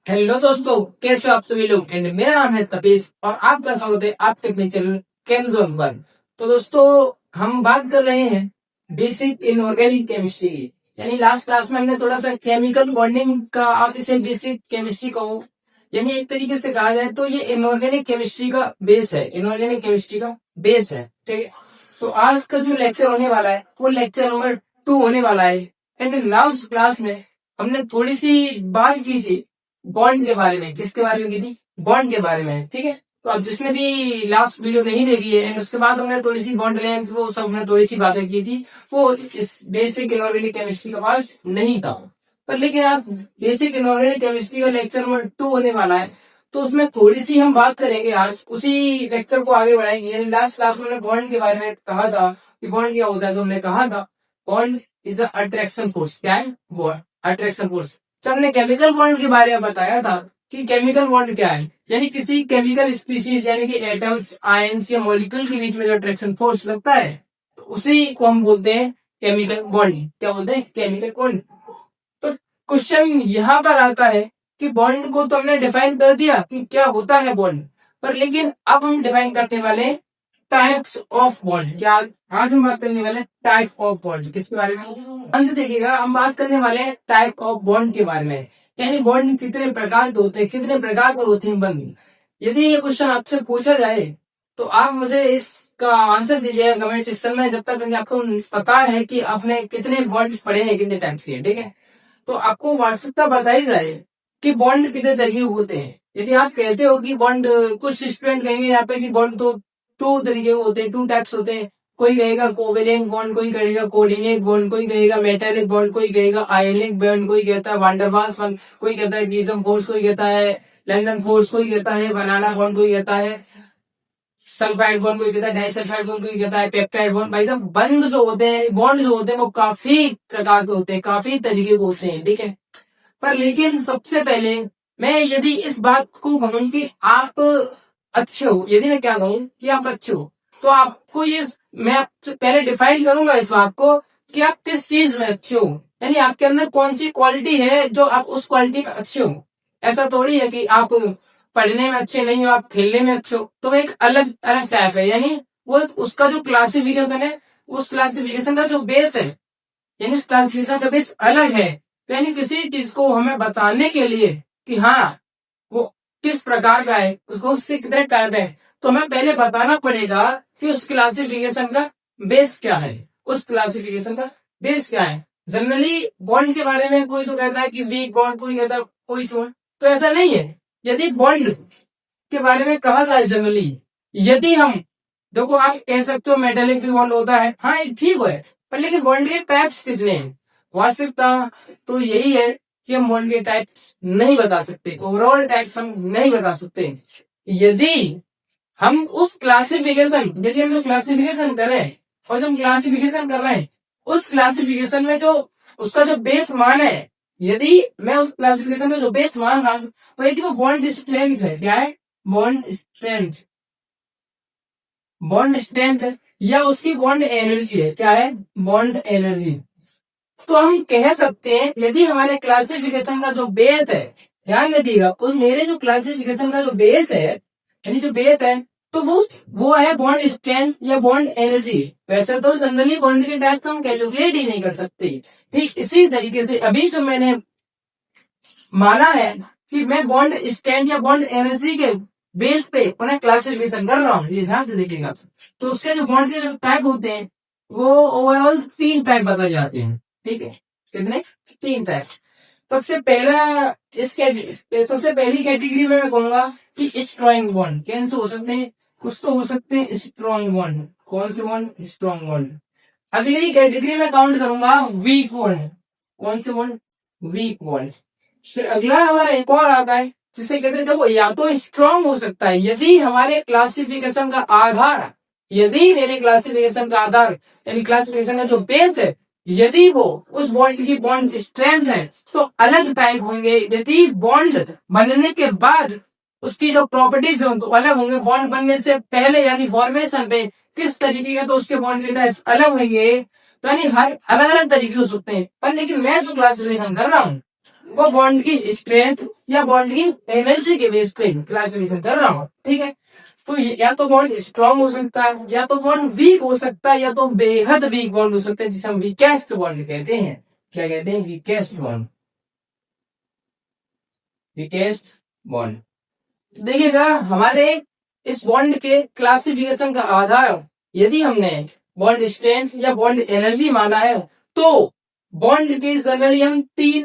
Hello दोस्तों, कैसे हो आप सभी लोग। एंड मेरा नाम है तपीस और आपका स्वागत है आपके अपने चैनल केमजोन वन। तो दोस्तों, हम बात कर रहे हैं बेसिक इनऑर्गेनिक केमिस्ट्री की। यानी लास्ट क्लास में हमने थोड़ा सा केमिकल बॉन्डिंग का, आप इसे बेसिक केमिस्ट्री कहो, यानी एक तरीके से कहा जाए तो ये इनऑर्गेनिक केमिस्ट्री का बेस है। इनऑर्गेनिक केमिस्ट्री का बेस है, ठीक है। तो आज का जो लेक्चर होने वाला है वो लेक्चर नंबर 2 होने वाला है। एंड लास्ट क्लास में हमने थोड़ी सी बात की थी बॉन्ड के बारे में। किसके बारे में की थी? बॉन्ड के बारे में, ठीक है। तो अब जिसने भी लास्ट वीडियो नहीं देखी है एंड उसके बाद हमने थोड़ी सी बॉन्ड लेंथ, वो सब हमने थोड़ी सी बातें की थी, वो इस बेसिक इनऑर्गेनिक केमिस्ट्री का पार्ट नहीं था। पर लेकिन आज बेसिक इनऑर्गेनिक केमिस्ट्री का लेक्चर नंबर 2 होने वाला है, तो उसमें थोड़ी सी हम बात करेंगे। आज उसी लेक्चर को आगे बढ़ाएंगे। यानी लास्ट क्लास में हमने बॉन्ड के बारे में कहा था कि बॉन्ड क्या होता है, तो हमने कहा था बॉन्ड इज अट्रैक्शन फोर्स। क्या है वो? Attraction force. तो हमने केमिकल बॉन्ड के बारे में बताया था कि केमिकल बॉन्ड क्या है, यानी किसी केमिकल स्पीसीज यानी कि एटम्स, आयंस या मॉलिक्यूल के बीच में जो अट्रैक्शन फोर्स लगता है, तो उसी को हम बोलते हैं केमिकल बॉन्ड। क्या बोलते हैं? Chemical bond. तो क्वेश्चन यहाँ पर आता है कि बॉन्ड को तो हमने डिफाइन कर दिया कि क्या होता है बॉन्ड, पर लेकिन अब हम डिफाइन करने वाले टाइप्स ऑफ बॉन्ड। क्या आज हम बात करने वाले टाइप ऑफ बॉन्ड। किसके बारे में? ध्यान से देखिएगा, हम बात करने वाले हैं टाइप ऑफ बॉन्ड के बारे में। यानी बॉन्ड कितने प्रकार के होते हैं, कितने प्रकार के होते हैं बॉन्ड। यदि ये क्वेश्चन आपसे पूछा जाए तो आप मुझे इसका आंसर दीजिएगा कमेंट सेक्शन में, जब तक कि आपको पता है कि आपने कितने बॉन्ड पढ़े हैं, कितने टाइप्स के, ठीक है। तो आपको वास्तविकता बताई जाए कि बॉन्ड कितने तरह के होते हैं। यदि आप कहते हो कि बॉन्ड, कुछ स्टूडेंट कहेंगे यहाँ पे कि बॉन्ड तो 2 तरीके के होते हैं, 2 टाइप्स होते हैं। कोई कहेगा कोवेलेंट बॉन्ड, कोई कहेगा कोऑर्डिनेट बॉन्ड, कोई कहेगा मेटालिक बॉन्ड, कोई कहेगा आयनिक बॉन्ड, कोई कहता है वांडरवाल्स बॉन्ड, कोई कहता है गिब्सन फोर्स, कोई कहता है लंदन फोर्स, कोई कहता है बनाना बॉन्ड, कोई कहता है सल्फाइड बॉन्ड, कोई कहता है डाइसल्फाइड बॉन्ड, कोई कहता है पेप्टाइड बॉन्ड। भाई साहब, बंद जो होते हैं, बॉन्ड जो होते हैं, वो काफी प्रकार के होते हैं, काफी तरीके के होते हैं, ठीक है। पर लेकिन सबसे पहले मैं यदि इस बात को कहूं कि आप अच्छे हो, यदि मैं क्या कहूं कि आप अच्छे हो, तो आपको ये, मैं आपसे पहले डिफाइन करूंगा इस बात को कि आप किस चीज में अच्छे हो। यानी आपके अंदर कौन सी क्वालिटी है जो आप उस क्वालिटी में अच्छे हो। ऐसा थोड़ी है कि आप पढ़ने में अच्छे नहीं हो, आप खेलने में अच्छे हो, तो एक अलग अलग टाइप है। यानी वो उसका जो क्लासिफिकेशन है, उस क्लासिफिकेशन का जो बेस है, यानी उस क्लासिफिकेशन का बेस अलग है। तो यानी किसी चीज को हमें बताने के लिए कि हाँ वो किस प्रकार का है, उसको उससे कितने टाइप है, तो हमें पहले बताना पड़ेगा कि उस क्लासिफिकेशन का बेस क्या है। उस क्लासिफिकेशन का बेस क्या है। जनरली बॉन्ड के बारे में कोई तो कहता है कि वीक बॉन्ड, कोई कहता है कोई बॉन्ड, तो ऐसा नहीं है। यदि बॉन्ड के बारे में कहा जाए जनरली, यदि हम देखो, आप कह सकते हो मेटेलिक भी बॉन्ड होता है, हाँ ये ठीक है, पर लेकिन बॉन्ड के टाइप्स कितने हैं। वास्तविकता तो यही है कि हम बॉन्ड के टाइप्स नहीं बता सकते, ओवरऑल टाइप्स हम नहीं बता सकते। यदि हम उस क्लासिफिकेशन, यदि हम क्लासिफिकेशन करें और जब क्लासिफिकेशन कर रहे हैं, उस क्लासिफिकेशन में जो उसका जो बेस मान है, यदि मैं उस क्लासिफिकेशन में जो बेस मान रहा हूं, तो यदि वो बॉन्ड स्ट्रेंथ है, क्या है? Bond strength. बॉन्ड स्ट्रेंथ है या उसकी बॉन्ड एनर्जी है, क्या है? Bond energy. तो हम कह सकते हैं यदि हमारे क्लासिफिकेशन का जो बेस है, ध्यान रखिएगा, उस मेरे जो क्लासिफिकेशन का जो बेस है, यानी जो बेस है, तो वो है बॉन्ड स्ट्रेंथ या बॉन्ड एनर्जी। वैसे तो जनरली बॉन्ड के टाइप हम कैलकुलेट ही नहीं कर सकते। ठीक इसी तरीके से अभी जो मैंने माना है कि मैं बॉन्ड स्ट्रेंथ या बॉन्ड एनर्जी के बेस पे उन्हें क्लासिफिकेशन कर रहा हूँ, ये ध्यान से देखिएगा। तो उसके जो बॉन्ड के जो टाइप होते हैं, वो ओवरऑल 3 टाइप बताए जाते हैं, ठीक है। कितने? 3 टाइप। सबसे पहला, सबसे पहली कैटेगरी में मैं कहूंगा कि स्ट्रॉन्ग बॉन्ड। कौन से हो सकते हैं? कुछ तो हो सकते हैं स्ट्रॉन्ग बॉन्ड। कौन से बॉन्ड? Strong bond. अगली कैटेगरी में काउंट करूंगा वीक बॉन्ड। कौन से बॉन्ड? Weak bond. फिर अगला हमारा एक और आता है जिसे कहते हैं, देखो या तो स्ट्रॉन्ग हो सकता है यदि हमारे क्लासिफिकेशन का आधार, यदि मेरे क्लासिफिकेशन का आधार यानी क्लासिफिकेशन का जो बेस है, यदि वो उस बॉन्ड की बॉन्ड स्ट्रेंथ है, तो अलग टाइप होंगे। यदि बॉन्ड बनने के बाद उसकी जो प्रॉपर्टीज है तो अलग होंगे। बॉन्ड बनने से पहले यानी फॉर्मेशन पे किस तरीके का, तो उसके बॉन्ड के टाइप्स अलग होंगे। तो यानी हर अलग अलग तरीके हो सकते हैं। पर लेकिन मैं जो क्लासिफिकेशन कर रहा हूँ वो बॉन्ड की स्ट्रेंथ या बॉन्ड की एनर्जी के बेस पे क्लासिफिकेशन कर रहा हूँ, ठीक है। तो या तो बॉन्ड स्ट्रॉन्ग हो सकता है, या तो बॉन्ड वीक हो सकता है, या तो बेहद वीक बॉन्ड हो सकता है, जिसे हम वीकेस्ट बॉन्ड कहते हैं। क्या कहते हैं? Weakest bond. Weakest bond. देखिएगा, हमारे इस बॉन्ड के क्लासिफिकेशन का आधार यदि हमने बॉन्ड स्ट्रेंथ या बॉन्ड एनर्जी माना है, तो बॉन्ड के जनरली हम 3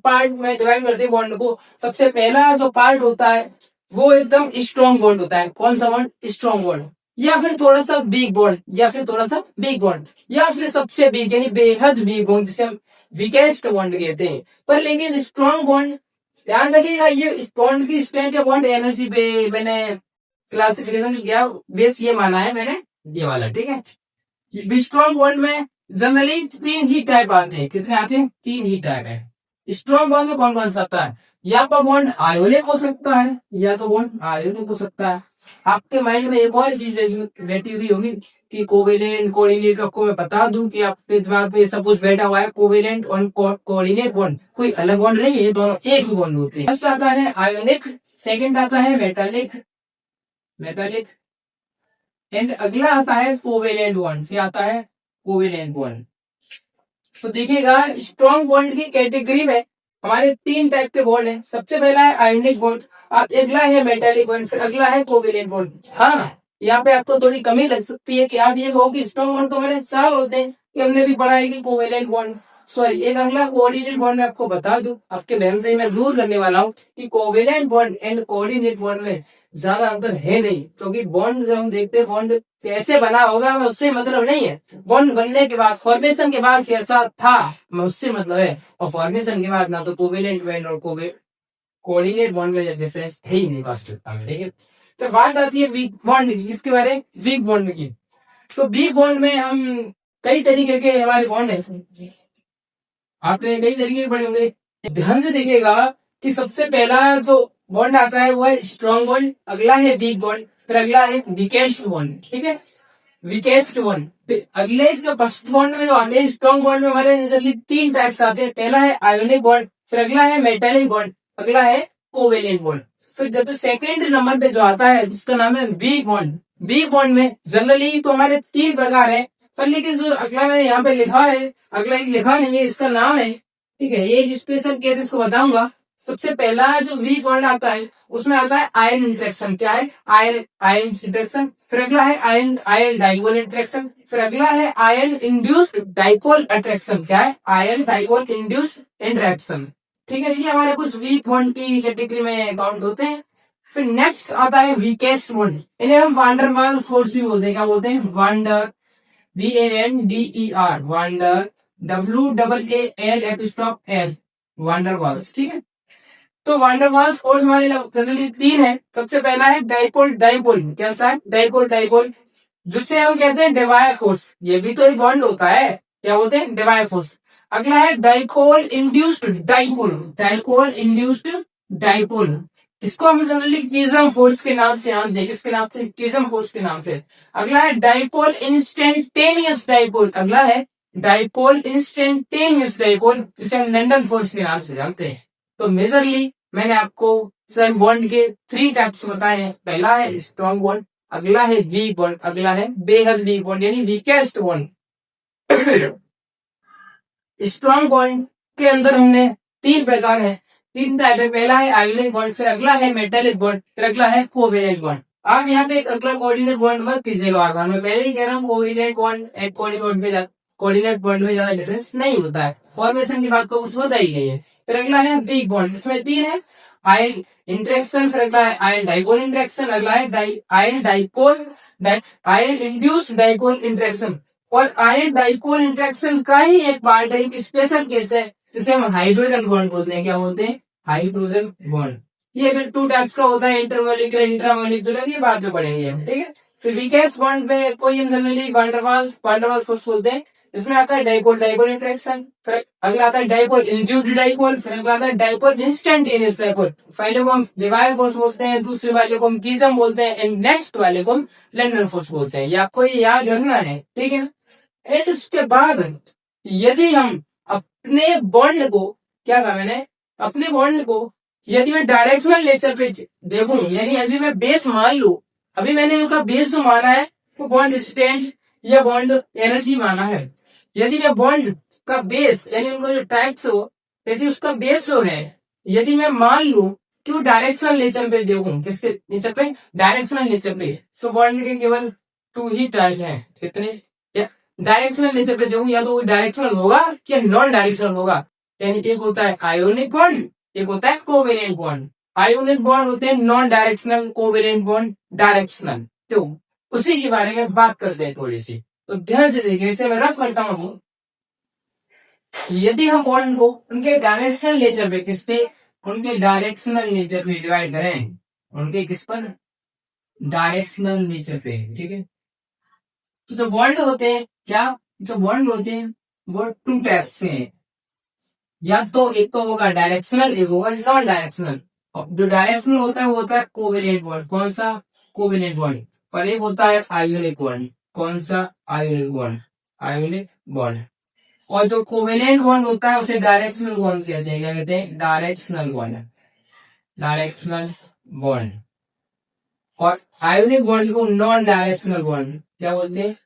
पार्ट में डिवाइड करते हैं बॉन्ड को। सबसे पहला जो पार्ट होता है वो एकदम स्ट्रॉन्ग बॉन्ड होता है। कौन सा बॉन्ड? Strong bond. या फिर थोड़ा सा वीक बॉन्ड, या फिर थोड़ा सा वीक बॉन्ड, या फिर सबसे वीक यानी बेहद वीक बॉन्ड, जिसे हम वीकेस्ट बॉन्ड कहते हैं। पर लेकिन स्ट्रॉन्ग बॉन्ड, ध्यान रखिएगा, ये इस बॉन्ड की स्ट्रेंथ या बॉन्ड एनर्जी पे मैंने क्लासिफिकेशन किया, बेस ये माना है मैंने, ये वाला, ठीक है। स्ट्रॉन्ग बॉन्ड में जनरली 3 ही टाइप आते हैं। कितने आते हैं? 3 ही टाइप है। स्ट्रॉन्ग बॉन्ड में कौन कौन सा आता है? या तो बॉन्ड आयोनिक हो सकता है, या तो बॉन्ड आयोनिक हो सकता है। आपके माइंड में एक और चीज बैठी हुई होगी कि कोवेलेंट कोऑर्डिनेट। आपको मैं बता दूं कि आपके दिमाग में सब कुछ बैठा हुआ है, कोवेलेंट और कोऑर्डिनेट बॉन्ड कोई अलग बॉन्ड नहीं है, दोनों एक ही बॉन्ड होते हैं। फर्स्ट आता है आयोनिक, सेकंड आता है मेटालिक, एंड अगला आता है कोवेलेंट बॉन्ड। फिर आता है कोवेलेंट बॉन्ड। तो देखिएगा, स्ट्रॉन्ग बॉन्ड की कैटेगरी में हमारे 3 टाइप के बॉन्ड हैं। सबसे पहला है आयोनिक बॉन्ड, अगला है मेटालिक बॉन्ड, फिर अगला है कोवेलेंट बॉन्ड। हाँ, यहाँ पे आपको थोड़ी कमी लग सकती है कि आप ये कहो कि स्ट्रॉन्ग बॉन्ड तो मेरे 4 होते हैं, कि हमने भी पढ़ा है कि कोवेलेंट बॉन्ड, सॉरी एक अगला कोऑर्डिनेट बॉन्ड। मैं आपको बता दूं, आपके वहम से मैं दूर करने वाला हूँ कि covalent bond and coordinate bond में ज्यादा अंतर है नहीं, क्योंकि बॉन्ड जब हम देखते हैं बॉन्ड कैसे बना होगा हमें उससे मतलब नहीं है, बॉन्ड बनने के बाद, फॉर्मेशन के बाद कैसा था हमें उससे मतलब है। और फॉर्मेशन के बाद ना तो कोवेलेंट बॉन्ड और कोऑर्डिनेट बॉन्ड में डिफरेंस है ही नहीं वास्तविकता में, ठीक है। तो बात आती है वीक बॉन्ड की, इसके बारे में वीक बॉन्ड की। तो वीक बॉन्ड में हम कई तरीके के हमारे बॉन्ड है, आपने कई तरीके पढ़े होंगे। ध्यान से देखिएगा कि सबसे पहला जो बॉन्ड आता है वो है स्ट्रॉन्ग बॉन्ड, अगला है वीक बॉन्ड, फिर अगला है वीकेस्ट बॉन्ड, ठीक है। वीकेस्ट बॉन्ड, फिर अगले जो फर्स्ट बॉन्ड में जो आते हैं स्ट्रॉन्ग बॉन्ड में हमारे जनरली 3 टाइप्स आते हैं। पहला है आयोनिक बॉन्ड, फिर अगला है मेटालिक बॉन्ड, अगला है कोवेलेंट बॉन्ड। फिर जब सेकंड नंबर पे जो आता है जिसका नाम है वीक बॉन्ड, वीक बॉन्ड में जनरली तो हमारे 3 प्रकार है, पर लेकिन जो अगला मैंने यहाँ पे लिखा है, अगला लिखा नहीं है, इसका नाम है, ठीक है। ये स्पेशल केस इसको बताऊंगा। सबसे पहला जो वीक बॉन्ड आता है उसमें आता है आयन इंटरेक्शन। क्या है? Ion interaction. फिर अगला है आयन आयन डाइपोल इंटरेक्शन। फिर अगला है आयन इंड्यूस्ड डाइपोल अट्रैक्शन। क्या है? आयन डाइपोल इंड्यूस्ड इंटरेक्शन, ठीक है। ये हमारे कुछ वीक बॉन्ड की कैटेगरी में काउंट होते हैं। फिर नेक्स्ट आता है वीकेस्ट बॉन्ड, इन्हें हम वांडर वाल फोर्स भी बोलते हैं। क्या बोलते हैं? Van der, VANDER, van der, WAAL van der Waals, ठीक है। तो वांडर वाल्स फोर्स हमारे जनरली 3 है। सबसे पहला है डाइपोल डाइपोल, क्या सा है? डाइपोल डाइपोल, जिसे हम कहते हैं डिवायर फोर्स। ये भी तो एक बॉन्ड होता है, क्या बोलते हैं? डिवायर फोर्स। अगला है dipole induced dipole, dipole induced dipole, इसको हम जनरली कीजम फोर्स के नाम से जानते हैं। किसके नाम से? कीजम फोर्स के नाम से। अगला है डाइपोल इंस्टेंटेनियस डाइपोल, अगला है डाइपोल इंस्टेंटेनियस डाइपोल, जिसे हम लंदन फोर्स के नाम से जानते हैं। तो मेजरली मैंने आपको सर बॉन्ड के 3 टाइप्स बताए हैं। पहला है स्ट्रॉन्ग बॉन्ड, अगला है वीक बॉन्ड, अगला है बेहद वीक बॉन्ड यानी वीकेस्ट बॉन्ड। स्ट्रॉन्ग बॉन्ड के अंदर हमने 3 प्रकार है, 3 टाइप है। पहला है आयोनिक बॉन्ड, फिर अगला है मेटालिक बॉन्ड, फिर अगला है कोवेलेंट बॉन्ड। आप यहाँ पे एक अगला कोऑर्डिनेट बॉन्ड मत कीजिएगा बार बार, मैं पहले ही कह रहा हूँ covalent bond and coordinate bond में ज्यादा डिफरेंस नहीं होता है, फॉर्मेशन की बात तो कुछ होता ही नहीं है। फिर अगला है वीक बॉन्ड, इसमें 3 है, आयन इंटरेक्शन, फिर अगला है आयन डाइपोल इंटरेक्शन, अगला है ion dipole ion induce dipole interaction. और आयन डाइपोल इंटरेक्शन का ही एक पार्ट है, एक स्पेशल केस है, जिसे हम हाइड्रोजन बॉन्ड बोलते हैं। क्या बोलते हैं? Hydrogen bond. ये फिर 2 टाइप्स का होता है, इंटरमोलिकुलर इंट्रामोलिकुलर, ये बाद में पढ़ेंगे हम, ठीक है। फिर वीकेस्ट बॉन्ड में कोई जनरली वांडरवाल्स फोर्स बोलते हैं, इसमें आता है डाइपोल डाइपोल इंटरेक्शन, फिर अगला आता है डाइपोल इंड्यूस्ड डाइपोल, फिर अगला आता है डाइपोल इंस्टेंटेनियस डाइपोल। पहले को हम डिवायर फोर्स बोलते हैं, दूसरे वाले को हम कीजम बोलते हैं, एंड नेक्स्ट वाले को हम लंदन फोर्स बोलते हैं। ये आपको ये याद रखना है, ठीक है। एंड इसके बाद यदि हम अपने बॉन्ड को, क्या कहा मैंने, अपने बॉन्ड को यदि मैं डायरेक्शनल नेचर पे देखूं, यानी अभी मैं बेस मान लूं, अभी मैंने इनका बेस जो माना है वो बॉन्ड स्ट्रेंथ या बॉन्ड एनर्जी माना है। यदि मैं बॉन्ड का बेस यानी उनको जो टाइप्स हो, यदि उसका बेस जो है यदि मैं मान लूं कि वो डायरेक्शनल नेचर पे देखूं, किसके नेचर पे, डायरेक्शनल नेचर पे, सो बॉन्ड के केवल 2 ही टाइप हैं। कितने, डायरेक्शनल नेचर पे देखूं या तो वो डायरेक्शनल होगा या नॉन डायरेक्शनल होगा। यानी एक होता है आयोनिक बॉन्ड, एक होता है कोवेलेंट बॉन्ड। आयोनिक बॉन्ड होते हैं non directional, covalent bond directional. तो उसी के बारे में बात करते हैं थोड़ी सी। तो ध्यान से देखिए, इसे मैं रफ करता हूं। यदि हम बॉन्ड को उनके डायरेक्शनल नेचर पे, किस पे, उनके डायरेक्शनल नेचर पे डिवाइड करें, उनके किस पर, डायरेक्शनल नेचर पे, ठीक है। तो जो बॉन्ड होते हैं क्या, जो बॉन्ड होते हैं वो 2 टाइप से हैं। या तो एक तो होगा डायरेक्शनल, एक होगा नॉन डायरेक्शनल। जो डायरेक्शनल होता है वो होता है कोवेलेंट बॉन्ड। कौन सा, कोवेलेंट बॉन्ड। और एक होता है आयोनिक बॉन्ड। कौन सा, आयोनिक बॉन्ड, आयोनिक बॉन्ड। और जो कोवेलेंट बॉन्ड होता है उसे डायरेक्शनल बॉन्ड कहते हैं। क्या कहते हैं, डायरेक्शनल बॉन्ड, डायरेक्शनल बॉन्ड। और आयोनिक बॉन्ड को नॉन डायरेक्शनल बॉन्ड क्या बोलते हैं,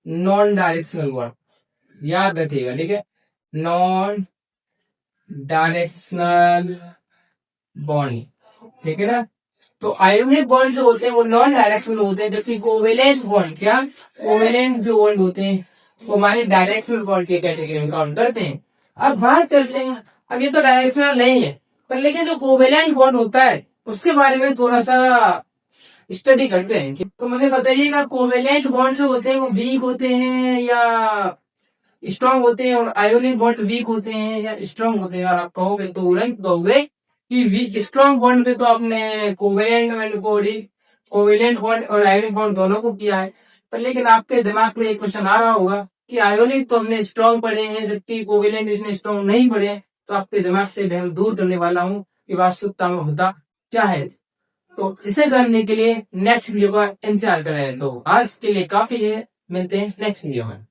नॉन डायरेक्शनल बॉन्ड। याद रखिएगा, ठीक है, नॉन डायरेक्शनल बॉन्ड, ठीक है ना। तो आयोनिक बॉन्ड जो होते हैं वो नॉन डायरेक्शनल होते हैं, जबकि कोवेलेंट बॉन्ड, क्या, कोवेलेंट जो बॉन्ड होते हैं वो हमारे डायरेक्शनल बॉन्ड की कैटेगरी में काउंट करते हैं। अब बात करते हैं, अब ये तो डायरेक्शनल नहीं है, पर लेकिन जो कोवेलेंट बॉन्ड होता है उसके बारे में थोड़ा सा स्टडी करते हैं। तो मुझे बताइएगा, कोवेलेंट बॉन्ड जो होते हैं वो वीक होते हैं या स्ट्रांग होते हैं, और आयोनिक बॉन्ड वीक होते हैं या स्ट्रांग होते हैं। अगर आप कहोगे तो तुरंत कहोगे कि स्ट्रांग बॉन्ड पे तो आपने कोवेलेंट बॉन्ड और आयोनिक बॉन्ड दोनों को किया है, पर लेकिन आपके दिमाग में एक क्वेश्चन आ रहा होगा कि आयोनिक तो हमने स्ट्रांग पढ़े हैं जबकि कोवेलेंट इसने स्ट्रांग नहीं पढ़े। तो आपके दिमाग से वहम दूर करने वाला हूँ कि वास्तविकता में होता क्या है। तो इसे जानने के लिए नेक्स्ट वीडियो का इंतजार करें। तो आज के लिए काफी है, मिलते हैं नेक्स्ट वीडियो में।